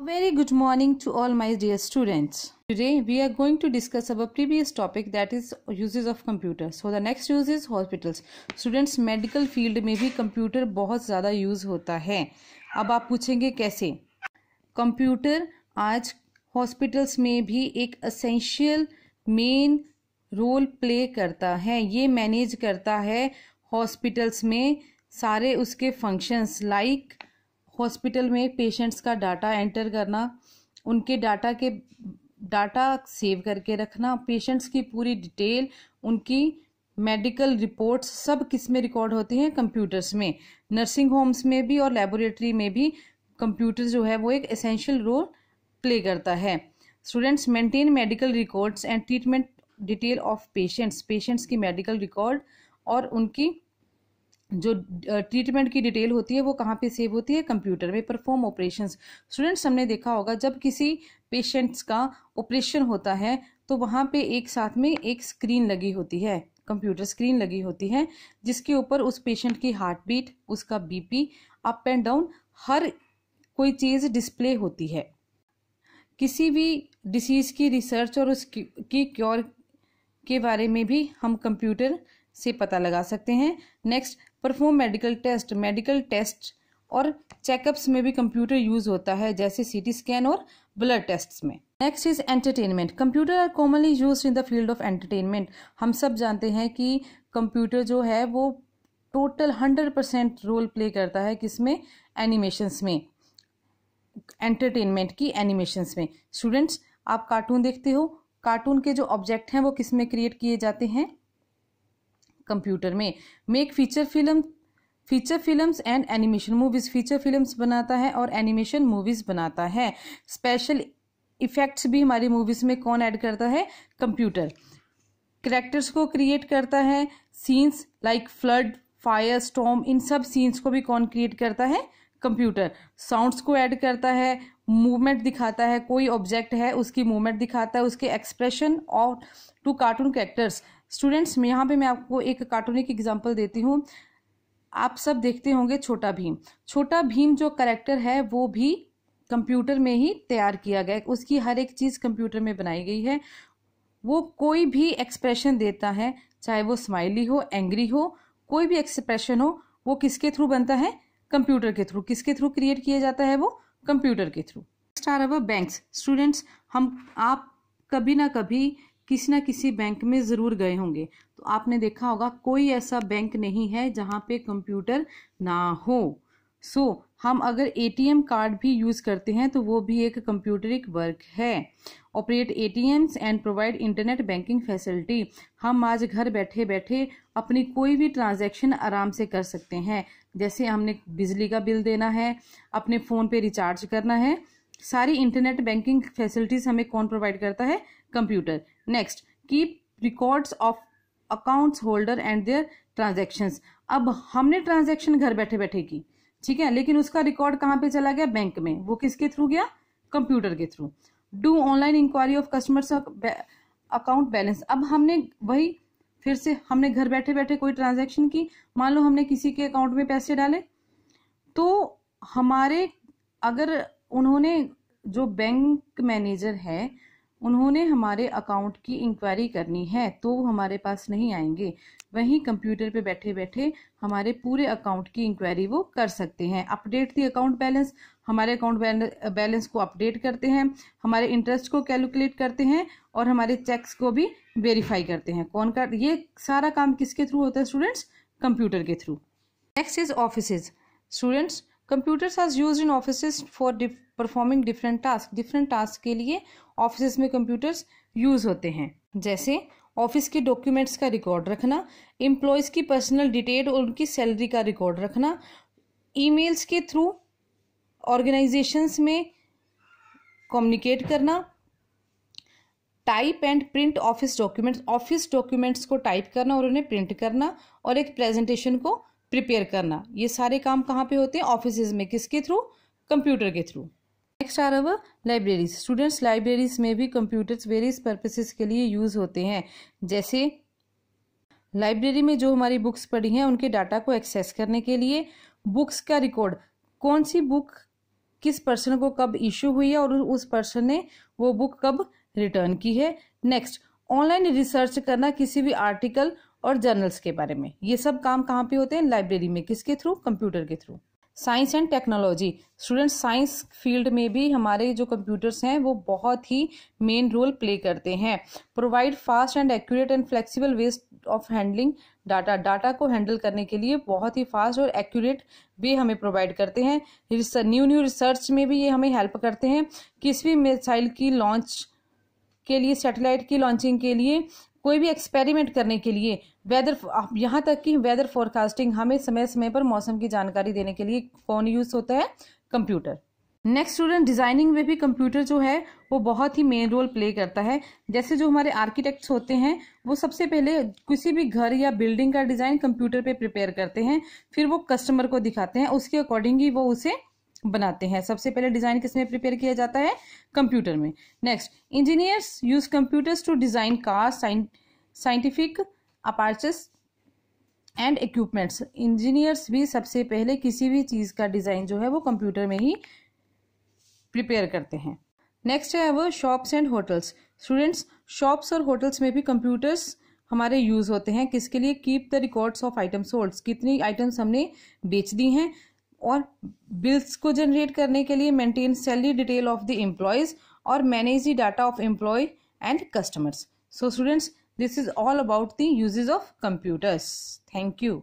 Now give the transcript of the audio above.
Very good morning to all my dear students. Today we are going to discuss our previous topic, that is uses of computer. So the next use is hospitals. Students, medical field में भी computer बहुत ज़्यादा use होता है. अब आप पूछेंगे कैसे. कंप्यूटर आज हॉस्पिटल्स में भी एक एसेंशियल मेन रोल प्ले करता है. ये मैनेज करता है हॉस्पिटल्स में सारे उसके फंक्शंस, लाइक हॉस्पिटल में पेशेंट्स का डाटा एंटर करना, उनके डाटा सेव करके रखना, पेशेंट्स की पूरी डिटेल, उनकी मेडिकल रिपोर्ट्स सब किस में रिकॉर्ड होती हैं? कंप्यूटर्स में. नर्सिंग होम्स में भी और लेबोरेटरी में भी कंप्यूटर जो है वो एक एसेंशियल रोल प्ले करता है. Students, maintain medical records and treatment detail of patients की मेडिकल रिकॉर्ड और उनकी जो ट्रीटमेंट की डिटेल होती है वो कहाँ पे सेव होती है? कंप्यूटर में. Perform operations. स्टूडेंट्स, हमने देखा होगा जब किसी पेशेंट्स का ऑपरेशन होता है तो वहाँ पे एक साथ में एक स्क्रीन लगी होती है, कंप्यूटर स्क्रीन लगी होती है, जिसके ऊपर उस पेशेंट की हार्ट बीट, उसका बीपी, अप एंड डाउन, हर कोई चीज़ डिस्प्ले होती है. किसी भी डिसीज़ की रिसर्च और उसकी क्योर के बारे में भी हम कंप्यूटर से पता लगा सकते हैं. नेक्स्ट, परफॉर्म मेडिकल टेस्ट और चेकअप्स में भी कंप्यूटर यूज होता है, जैसे सीटी स्कैन और ब्लड टेस्ट्स में. Next is entertainment. Computer are commonly used in the field of entertainment. हम सब जानते हैं कि कंप्यूटर जो है वो टोटल 100% रोल प्ले करता है किसमें? एनिमेशंस में, एंटरटेनमेंट की एनिमेशंस में. स्टूडेंट्स, आप कार्टून देखते हो, कार्टून के जो ऑब्जेक्ट हैं वो किस में क्रिएट किए जाते हैं? कंप्यूटर में. Make feature films and animation movies. Feature films बनाता है और एनिमेशन मूवीज बनाता है. स्पेशल इफेक्ट्स भी हमारी मूवीज में कौन ऐड करता है? कंप्यूटर. कैरेक्टर्स को क्रिएट करता है. Scenes like flood, fire, storm, इन सब सीन्स को भी कौन क्रिएट करता है? कंप्यूटर. साउंड्स को ऐड करता है, मूवमेंट दिखाता है, कोई ऑब्जेक्ट है उसकी मूवमेंट दिखाता है, उसके एक्सप्रेशन और टू कार्टून कैरेक्टर्स. स्टूडेंट्स, यहाँ पे मैं आपको एक कार्टूनिक एग्जांपल देती हूँ. आप सब देखते होंगे छोटा भीम. छोटा भीम जो कैरेक्टर है वो भी कंप्यूटर में ही तैयार किया गया, उसकी हर एक चीज़ कंप्यूटर में बनाई गई है. वो कोई भी एक्सप्रेशन देता है, चाहे वो स्माइली हो, एंग्री हो, कोई भी एक्सप्रेशन हो, वो किसके थ्रू बनता है? कंप्यूटर के थ्रू. किसके थ्रू क्रिएट किया जाता है? वो कंप्यूटर के through. Next are our banks. Students, आप कभी ना कभी किसी ना किसी बैंक में ज़रूर गए होंगे, तो आपने देखा होगा कोई ऐसा बैंक नहीं है जहाँ पे कंप्यूटर ना हो. हम अगर एटीएम कार्ड भी यूज़ करते हैं तो वो भी एक कंप्यूटरिक वर्क है. Operate ATMs and provide internet banking facility. हम आज घर बैठे बैठे अपनी कोई भी ट्रांजैक्शन आराम से कर सकते हैं. जैसे हमने बिजली का बिल देना है, अपने फ़ोन पे रिचार्ज करना है, सारी इंटरनेट बैंकिंग फैसिलिटीज़ हमें कौन प्रोवाइड करता है? Computer. Next, keep records of accounts holder and their transactions. अब हमने ट्रांजैक्शन घर बैठे बैठे की, ठीक है, लेकिन उसका रिकॉर्ड कहाँ पे चला गया? बैंक में. वो किसके थ्रू गया? कंप्यूटर के through. Do online inquiry of customers account balance. अब हमने वही फिर से हमने घर बैठे बैठे कोई ट्रांजैक्शन की, मान लो हमने किसी के अकाउंट में पैसे डाले, तो हमारे अगर उन्होंने जो बैंक मैनेजर है उन्होंने हमारे अकाउंट की इंक्वायरी करनी है तो हमारे पास नहीं आएंगे. वहीं कंप्यूटर पे बैठे बैठे हमारे पूरे अकाउंट की इंक्वायरी वो कर सकते हैं. Update the account balance. हमारे अकाउंट बैलेंस को अपडेट करते हैं, हमारे इंटरेस्ट को कैलकुलेट करते हैं और हमारे चेक्स को भी वेरीफाई करते हैं. कौन कर? ये सारा काम किसके थ्रू होता है स्टूडेंट्स? कंप्यूटर के through. Next is offices. Students, computers are used in offices for performing different task. Different task के लिए ऑफिस में कंप्यूटर्स यूज होते हैं, जैसे ऑफिस के डॉक्यूमेंट्स का रिकॉर्ड रखना, एम्प्लॉयज़ की पर्सनल डिटेल और उनकी सैलरी का रिकॉर्ड रखना, ईमेल्स के थ्रू ऑर्गेनाइजेशंस में कम्युनिकेट करना, type and print office documents को टाइप करना और उन्हें प्रिंट करना, और एक प्रेजेंटेशन को प्रिपेयर करना. ये सारे काम कहाँ पे होते हैं? ऑफिस में. किसके थ्रू? कंप्यूटर के through. Next are our libraries. Students, libraries में भी कंप्यूटर्स वेरियस पर्पसेस के लिए यूज होते हैं. जैसे लाइब्रेरी में जो हमारी बुक्स पढ़ी हैं उनके डाटा को एक्सेस करने के लिए, बुक्स का रिकॉर्ड, कौन सी बुक किस पर्सन को कब इशू हुई है और उस पर्सन ने वो बुक कब रिटर्न की है। नेक्स्ट, ऑनलाइन रिसर्च करना किसी भी आर्टिकल और जर्नल्स के बारे में। ये सब काम कहाँ पे होते हैं? लाइब्रेरी में। किसके थ्रू? कंप्यूटर के through. Science and technology, students science field में भी हमारे जो कंप्यूटर्स हैं वो बहुत ही मेन रोल प्ले करते हैं। Provide fast and accurate and flexible ways of handling data, data को हैंडल करने के लिए बहुत ही फास्ट और एक्यूरेट वे हमें प्रोवाइड करते हैं। न्यू रिसर्च में भी ये हमें हेल्प करते हैं। किसी भी मिसाइल की लॉन्च के लिए, सैटेलाइट की लॉन्चिंग के लिए, कोई भी एक्सपेरिमेंट करने के लिए, वेदर, यहाँ तक कि वेदर फोरकास्टिंग, हमें समय समय पर मौसम की जानकारी देने के लिए कौन यूज होता है? कंप्यूटर। नेक्स्ट स्टूडेंट, डिजाइनिंग में भी कंप्यूटर जो है वो बहुत ही मेन रोल प्ले करता है। जैसे जो हमारे आर्किटेक्ट्स होते हैं वो सबसे पहले किसी भी घर या बिल्डिंग का डिजाइन कंप्यूटर पे प्रिपेयर करते हैं, फिर वो कस्टमर को दिखाते हैं, उसके अकॉर्डिंग ही वो उसे बनाते हैं। सबसे पहले डिजाइन किसमें प्रिपेयर किया जाता है? कंप्यूटर में। Next, engineers use computers to design cars, scientific apparatus and equipments. Engineers भी सबसे पहले किसी भी चीज का डिजाइन जो है वो कंप्यूटर में ही प्रिपेयर करते हैं। नेक्स्ट है वो shops and hotels. Students, shops और होटल्स में भी कंप्यूटर्स हमारे यूज होते हैं। किसके लिए? Keep the records of item sold, कितनी आइटम्स हमने बेच दी हैं, और बिल्स को जनरेट करने के लिए maintain salary detail of the employees, और manage the data of employ and customers. So students, this is all about the uses of computers. Thank you.